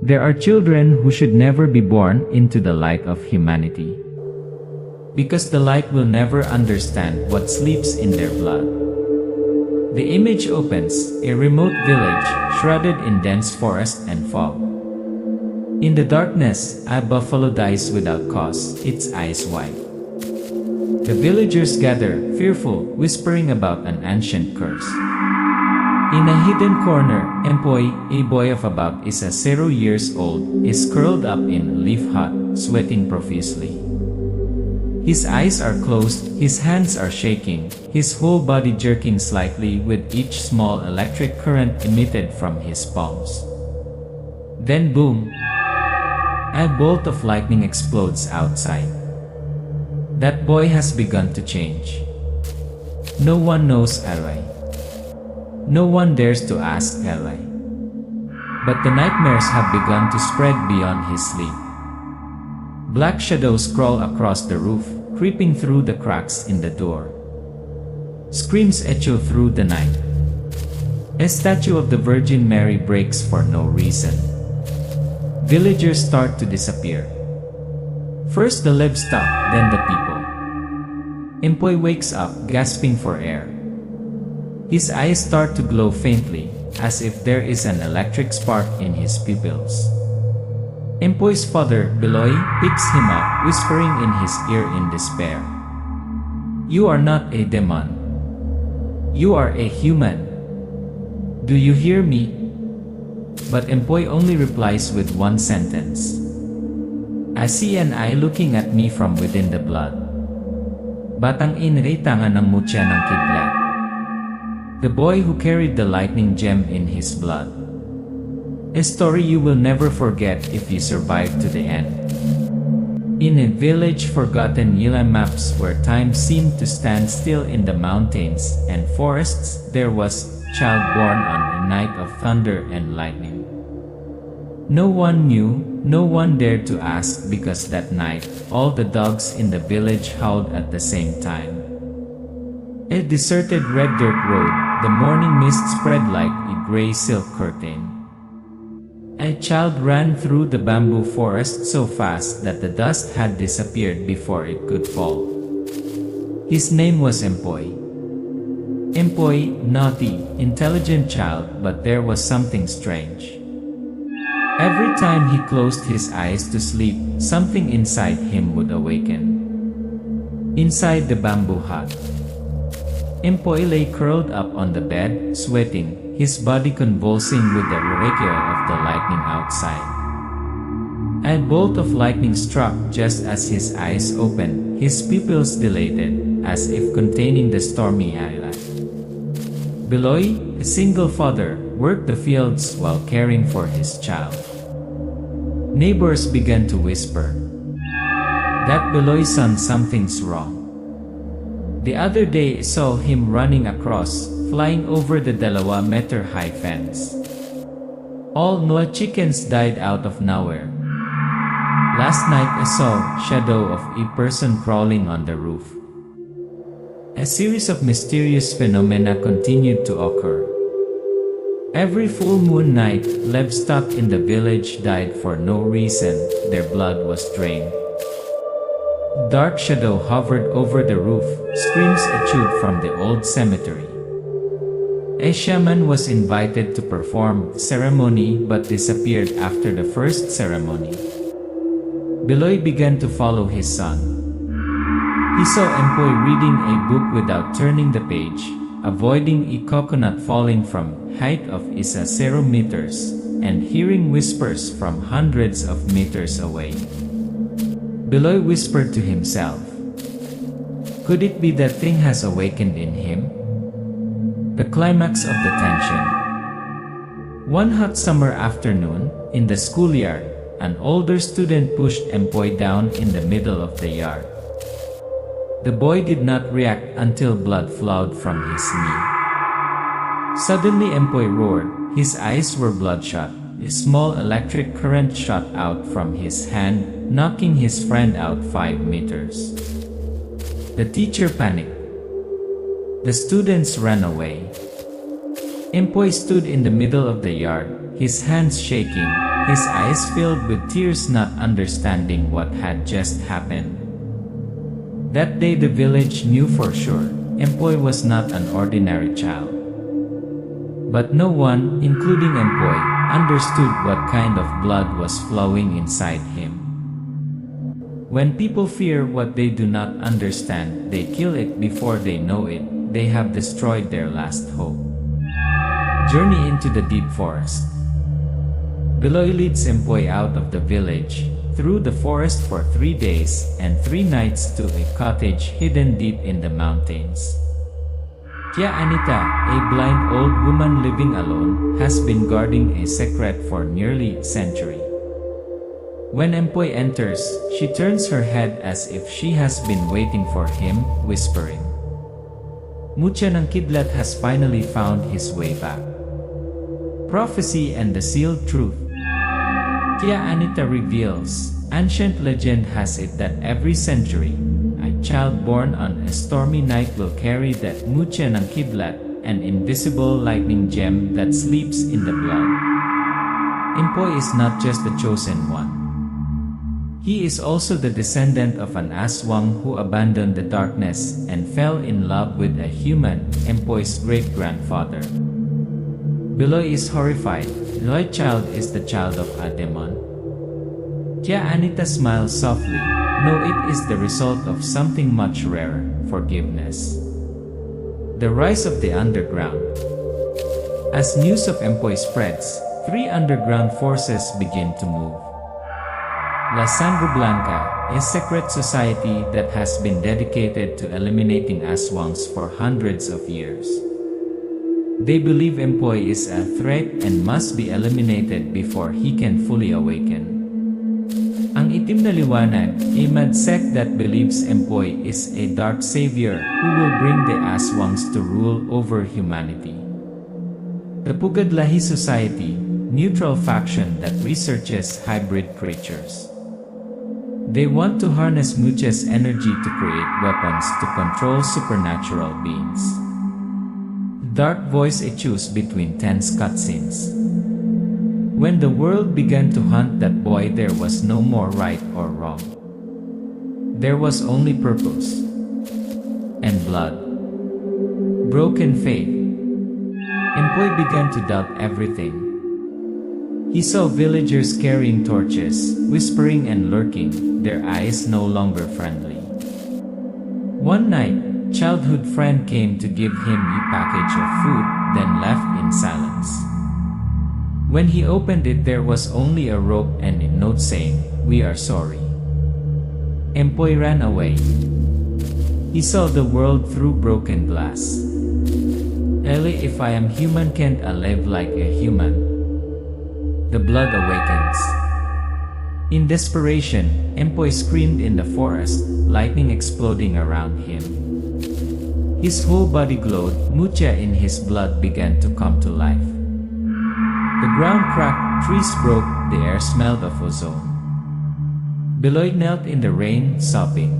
There are children who should never be born into the light of humanity, because the light will never understand what sleeps in their blood. The image opens, a remote village, shrouded in dense forest and fog. In the darkness, a buffalo dies without cause, its eyes wide. The villagers gather, fearful, whispering about an ancient curse. In a hidden corner, Empoy, a boy of about 0 years old, is curled up in a leaf hut, sweating profusely. His eyes are closed, his hands are shaking, his whole body jerking slightly with each small electric current emitted from his palms. Then boom! A bolt of lightning explodes outside. That boy has begun to change. No one knows why. No one dares to ask why. But the nightmares have begun to spread beyond his sleep. Black shadows crawl across the roof, creeping through the cracks in the door. Screams echo through the night. A statue of the Virgin Mary breaks for no reason. Villagers start to disappear. First the livestock, then the people. Empoy wakes up, gasping for air. His eyes start to glow faintly, as if there is an electric spark in his pupils. Empoy's father, Beloy, picks him up, whispering in his ear in despair. "You are not a demon. You are a human. Do you hear me?" But Empoy only replies with one sentence. "I see an eye looking at me from within the blood." Batang inay tangan ng mutya ng kidlat. The boy who carried the lightning gem in his blood. A story you will never forget if you survive to the end. In a village forgotten Yilan maps where time seemed to stand still in the mountains and forests, there was a child born on a night of thunder and lightning. No one knew, no one dared to ask, because that night, all the dogs in the village howled at the same time. A deserted red dirt road, the morning mist spread like a gray silk curtain. A child ran through the bamboo forest so fast that the dust had disappeared before it could fall. His name was Empoy. Empoy, naughty, intelligent child, but there was something strange. Every time he closed his eyes to sleep, something inside him would awaken. Inside the bamboo hut, Empoy lay curled up on the bed, sweating, his body convulsing with the recoil of the lightning outside. A bolt of lightning struck just as his eyes opened, his pupils dilated, as if containing the stormy island. Beloy, a single father, worked the fields while caring for his child. Neighbors began to whisper, "That Beloy's son, something's wrong." The other day I saw him running across, flying over the 2-meter-high fence. All Noah chickens died out of nowhere. Last night I saw a shadow of a person crawling on the roof. A series of mysterious phenomena continued to occur. Every full moon night, livestock in the village died for no reason, their blood was drained. Dark shadow hovered over the roof, screams echoed from the old cemetery. A shaman was invited to perform the ceremony but disappeared after the first ceremony. Beloy began to follow his son. He saw Empoy reading a book without turning the page, avoiding a coconut falling from height of 0 meters, and hearing whispers from hundreds of meters away. Beloy whispered to himself, "Could it be that thing has awakened in him?" The climax of the tension. One hot summer afternoon, in the schoolyard, an older student pushed Empoy down in the middle of the yard. The boy did not react until blood flowed from his knee. Suddenly Empoy roared, his eyes were bloodshot. A small electric current shot out from his hand, knocking his friend out 5 meters. The teacher panicked. The students ran away. Empoy stood in the middle of the yard, his hands shaking, his eyes filled with tears, not understanding what had just happened. That day the village knew for sure, Empoy was not an ordinary child. But no one, including Empoy, understood what kind of blood was flowing inside him. When people fear what they do not understand, they kill it before they know it. They have destroyed their last hope. Journey into the deep forest. Beloy leads Empoy out of the village, through the forest for 3 days and 3 nights to a cottage hidden deep in the mountains. Tia Anita, a blind old woman living alone, has been guarding a secret for nearly a century. When Empoy enters, she turns her head as if she has been waiting for him, whispering, "Mucha ng Kidlat has finally found his way back." Prophecy and the sealed truth. Tia Anita reveals, ancient legend has it that every century, a child born on a stormy night will carry that Mucha ng Kidlat, an invisible lightning gem that sleeps in the blood. Empoy is not just the chosen one. He is also the descendant of an Aswang who abandoned the darkness and fell in love with a human, Empoy's great-grandfather. Beloy is horrified. The child is the child of a demon. Tia Anita smiles softly. No, it is the result of something much rarer, forgiveness. The rise of the underground. As news of Empoy spreads, 3 underground forces begin to move. La Sangre Blanca, a secret society that has been dedicated to eliminating Aswangs for hundreds of years. They believe Empoy is a threat and must be eliminated before he can fully awaken. Ang Itim na Liwanag, a mad sect that believes Empoy is a dark savior who will bring the Aswangs to rule over humanity. The Pugad Lahi Society, neutral faction that researches hybrid creatures. They want to harness Mucha's energy to create weapons to control supernatural beings. Dark voice echoes between tense cutscenes. When the world began to hunt that boy, there was no more right or wrong. There was only purpose and blood. Broken faith. Empoy began to doubt everything. He saw villagers carrying torches, whispering and lurking, their eyes no longer friendly. One night, childhood friend came to give him a package of food, then left in silence. When he opened it, there was only a rope and a note saying, "We are sorry." Empoy ran away. He saw the world through broken glass. Eli, if I am human, can't I live like a human? The blood awakens. In desperation, Empoy screamed in the forest, lightning exploding around him. His whole body glowed, Mucha in his blood began to come to life. The ground cracked, trees broke, the air smelled of ozone. Beloy knelt in the rain, sobbing.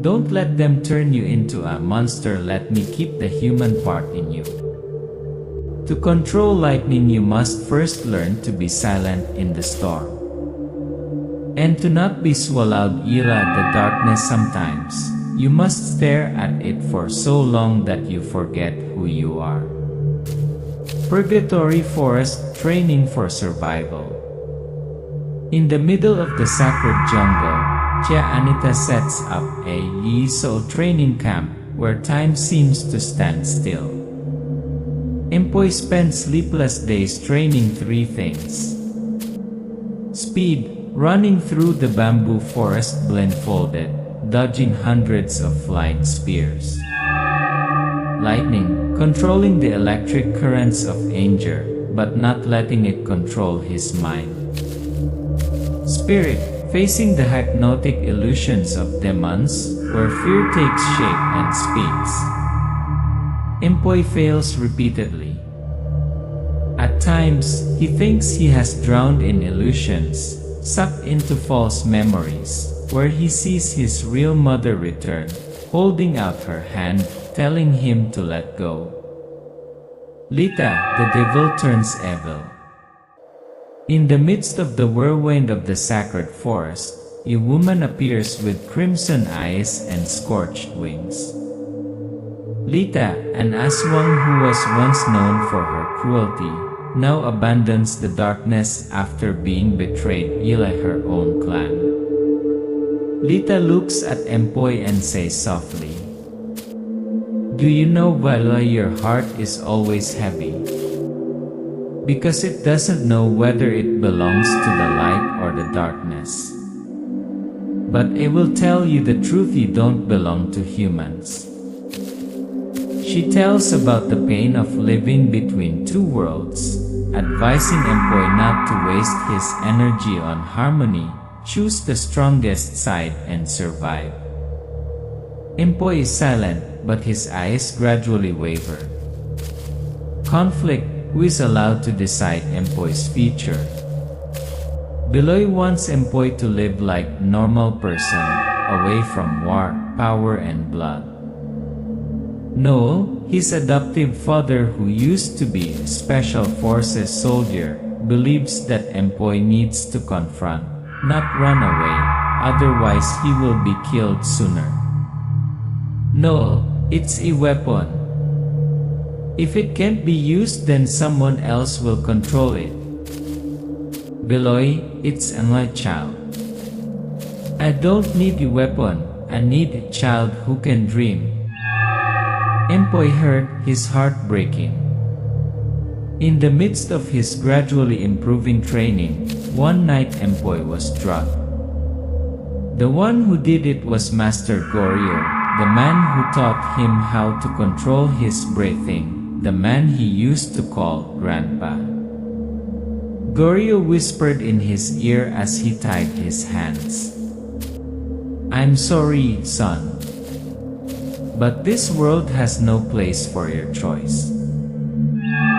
"Don't let them turn you into a monster, let me keep the human part in you." To control lightning, you must first learn to be silent in the storm. And to not be swallowed by the darkness sometimes. You must stare at it for so long that you forget who you are. Purgatory Forest, training for survival. In the middle of the sacred jungle, Tia Anita sets up a Yiso training camp where time seems to stand still. Empoy spends sleepless days training 3 things. Speed, running through the bamboo forest blindfolded, dodging hundreds of flying spears. Lightning, controlling the electric currents of anger, but not letting it control his mind. Spirit, facing the hypnotic illusions of demons, where fear takes shape and speaks. Empoy fails repeatedly. At times, he thinks he has drowned in illusions, sucked into false memories, where he sees his real mother return, holding out her hand, telling him to let go. Lita, the devil turns evil. In the midst of the whirlwind of the sacred forest, a woman appears with crimson eyes and scorched wings. Lita, an Aswang who was once known for her cruelty, now abandons the darkness after being betrayed by her own clan. Lita looks at Empoy and says softly, "Do you know why your heart is always heavy? Because it doesn't know whether it belongs to the light or the darkness. But I will tell you the truth, you don't belong to humans." She tells about the pain of living between two worlds, advising Empoy not to waste his energy on harmony, choose the strongest side and survive. Empoy is silent, but his eyes gradually waver. Conflict. Who is allowed to decide Empoy's future? Beloy wants Empoy to live like a normal person, away from war, power and blood. Noel, his adoptive father who used to be a special forces soldier, believes that Empoy needs to confront, not run away, otherwise he will be killed sooner. Noel, it's a weapon. If it can't be used, then someone else will control it. Beloy, it's my child. I don't need a weapon, I need a child who can dream. Empoy heard, his heart breaking. In the midst of his gradually improving training, one night Empoy was drugged. The one who did it was Master BARYO, the man who taught him how to control his breathing. The man he used to call Grandpa. BARYO whispered in his ear as he tied his hands, "I'm sorry, son. But this world has no place for your choice."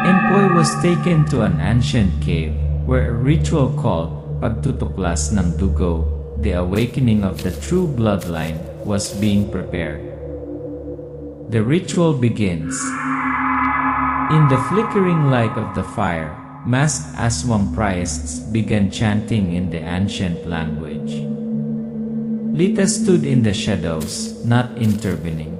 Empoy was taken to an ancient cave, where a ritual called Pagtutuklas ng Dugo, the awakening of the true bloodline, was being prepared. The ritual begins. In the flickering light of the fire, masked Aswang priests began chanting in the ancient language. Lita stood in the shadows, not intervening.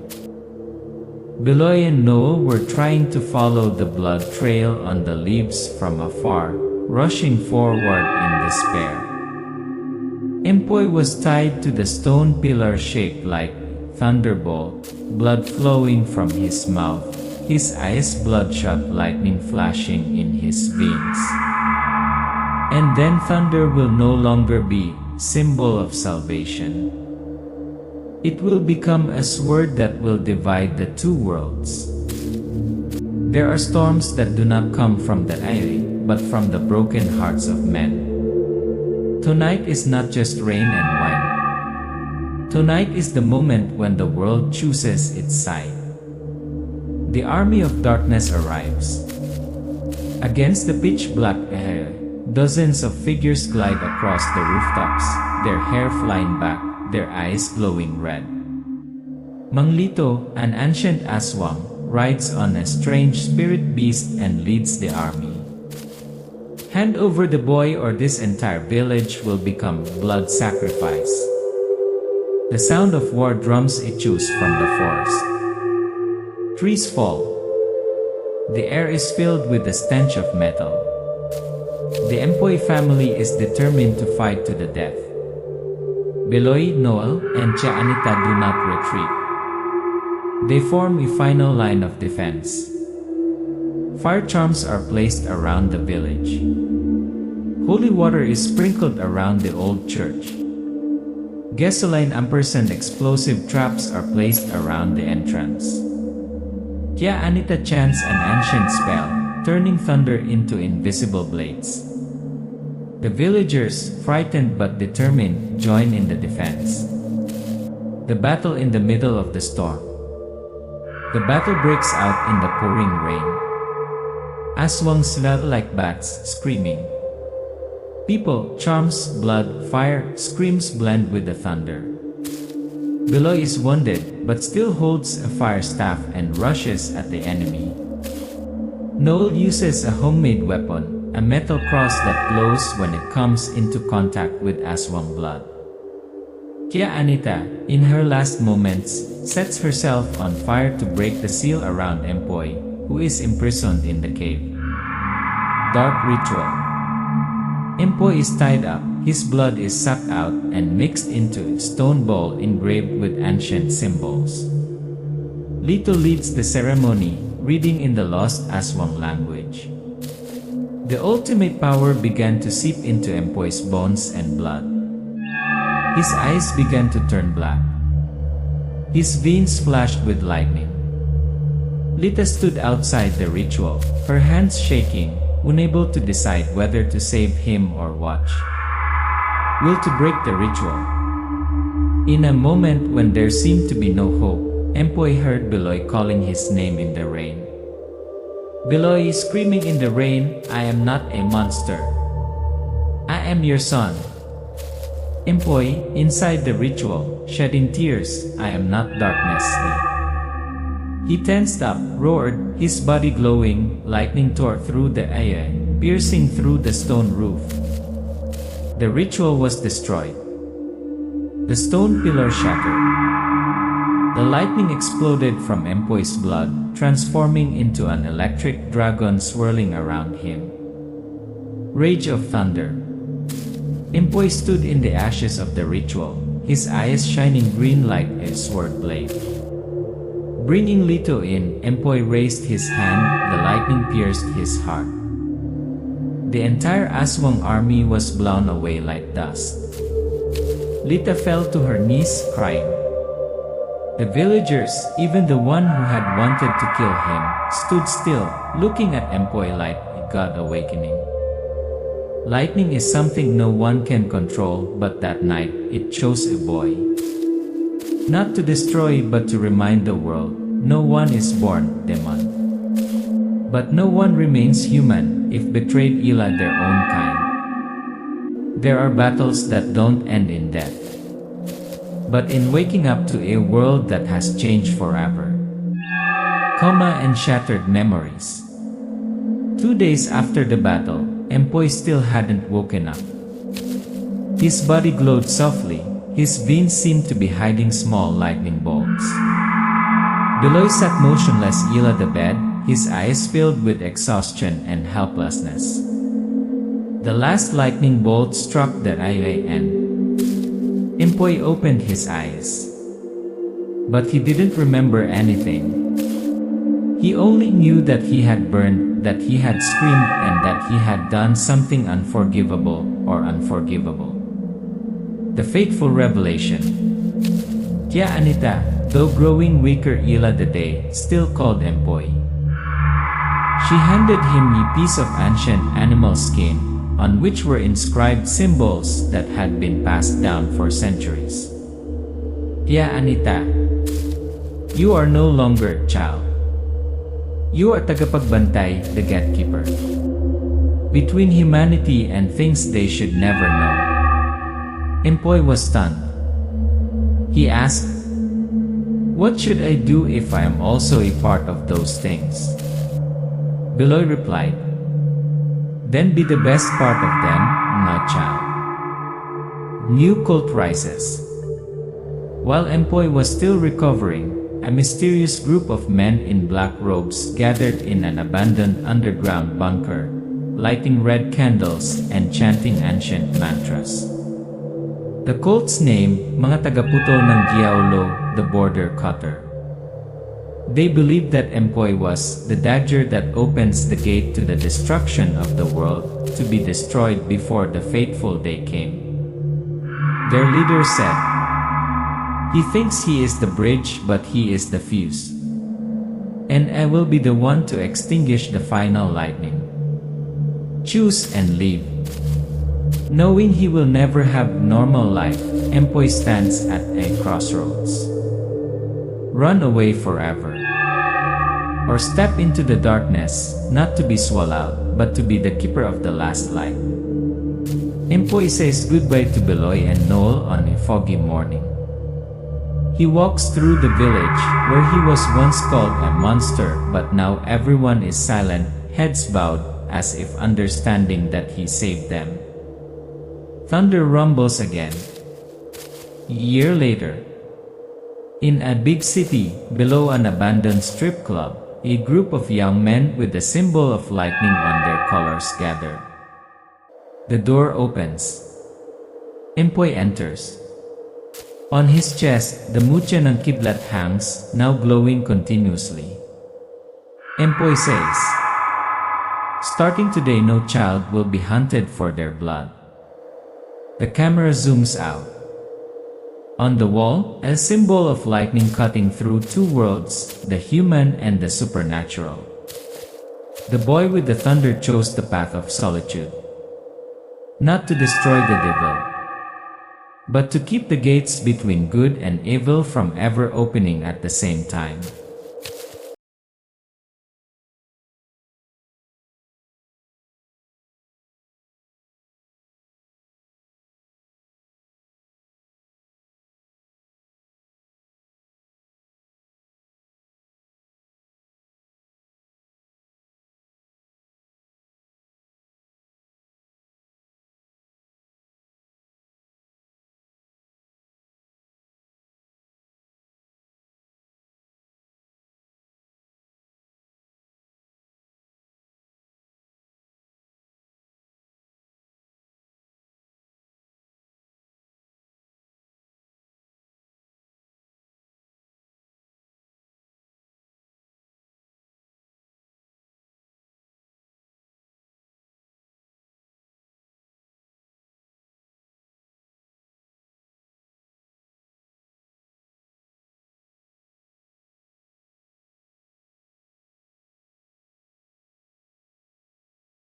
Beloy and Noel were trying to follow the blood trail on the leaves from afar, rushing forward in despair. Empoy was tied to the stone pillar shaped like thunderbolt, blood flowing from his mouth. His eyes bloodshot, lightning flashing in his veins. And then thunder will no longer be symbol of salvation. It will become a sword that will divide the two worlds. There are storms that do not come from the air, but from the broken hearts of men. Tonight is not just rain and wine. Tonight is the moment when the world chooses its side. The army of darkness arrives. Against the pitch-black air, dozens of figures glide across the rooftops, their hair flying back, their eyes glowing red. Manglito, an ancient Aswang, rides on a strange spirit beast and leads the army. Hand over the boy or this entire village will become blood sacrifice. The sound of war drums echoes from the forest. Trees fall. The air is filled with the stench of metal. The Empoy family is determined to fight to the death. Beloy, Noel, and Tia Anita do not retreat. They form a final line of defense. Fire charms are placed around the village. Holy water is sprinkled around the old church. Gasoline ampersand explosive traps are placed around the entrance. Tia Anita chants an ancient spell, turning thunder into invisible blades. The villagers, frightened but determined, join in the defense. The battle in the middle of the storm. The battle breaks out in the pouring rain. Aswangs slap like bats, screaming. People, charms, blood, fire, screams blend with the thunder. Beloy is wounded, but still holds a fire staff and rushes at the enemy. Noel uses a homemade weapon, a metal cross that glows when it comes into contact with Aswang blood. Kya Anita, in her last moments, sets herself on fire to break the seal around Empoy, who is imprisoned in the cave. Dark Ritual. Empoy is tied up, his blood is sucked out and mixed into a stone bowl engraved with ancient symbols. Lito leads the ceremony, reading in the lost Aswang language. The ultimate power began to seep into Empoy's bones and blood. His eyes began to turn black. His veins flashed with lightning. Lita stood outside the ritual, her hands shaking, unable to decide whether to save him or watch. Will to break the ritual. In a moment when there seemed to be no hope, Empoy heard Beloy calling his name in the rain. Beloy screaming in the rain, "I am not a monster. I am your son." Empoy, inside the ritual, shedding tears, "I am not darkness." He tensed up, roared, his body glowing, lightning tore through the air, piercing through the stone roof. The ritual was destroyed. The stone pillar shattered. The lightning exploded from Empoy's blood, transforming into an electric dragon swirling around him. Rage of thunder. Empoy stood in the ashes of the ritual, his eyes shining green like a sword blade. Bringing Lito in, Empoy raised his hand, the lightning pierced his heart. The entire Aswang army was blown away like dust. Lita fell to her knees, crying. The villagers, even the one who had wanted to kill him, stood still, looking at Empoy like a god awakening. Lightning is something no one can control, but that night, it chose a boy. Not to destroy but to remind the world, no one is born demon. But no one remains human if betrayed ila their own kind. There are battles that don't end in death, but in waking up to a world that has changed forever. Coma and shattered memories. 2 days after the battle, Empoy still hadn't woken up. His body glowed softly, his veins seemed to be hiding small lightning bolts. Beloy sat motionless ila the bed, his eyes filled with exhaustion and helplessness. The last lightning bolt struck the IAN. Empoy opened his eyes. But he didn't remember anything. He only knew that he had burned, that he had screamed, and that he had done something unforgivable or unforgivable. The fateful revelation. Kya Anita, though growing weaker ila the day, still called Empoy. She handed him a piece of ancient animal skin, on which were inscribed symbols that had been passed down for centuries. Kya Anita, you are no longer a child. You are tagapagbantay, the gatekeeper. Between humanity and things they should never know. Empoy was stunned. He asked, "What should I do if I am also a part of those things?" Beloy replied, "Then be the best part of them, my child." New cult rises. While Empoy was still recovering, a mysterious group of men in black robes gathered in an abandoned underground bunker, lighting red candles and chanting ancient mantras. The cult's name, mga tagaputol ng Giaolo, the border cutter. They believed that Empoy was the dagger that opens the gate to the destruction of the world, to be destroyed before the fateful day came. Their leader said, "He thinks he is the bridge, but he is the fuse. And I will be the one to extinguish the final lightning. Choose and leave." Knowing he will never have normal life, Empoy stands at a crossroads. Run away forever, or step into the darkness, not to be swallowed, but to be the keeper of the last light. Empoy says goodbye to Beloy and Noel on a foggy morning. He walks through the village, where he was once called a monster, but now everyone is silent, heads bowed, as if understanding that he saved them. Thunder rumbles again. A year later, in a big city, below an abandoned strip club, a group of young men with the symbol of lightning on their collars gather. The door opens. Empoy enters. On his chest, the mutya ng kidlat hangs, now glowing continuously. Empoy says, "Starting today, no child will be hunted for their blood." The camera zooms out. On the wall, a symbol of lightning cutting through two worlds, the human and the supernatural. The boy with the thunder chose the path of solitude. Not to destroy the devil, but to keep the gates between good and evil from ever opening at the same time.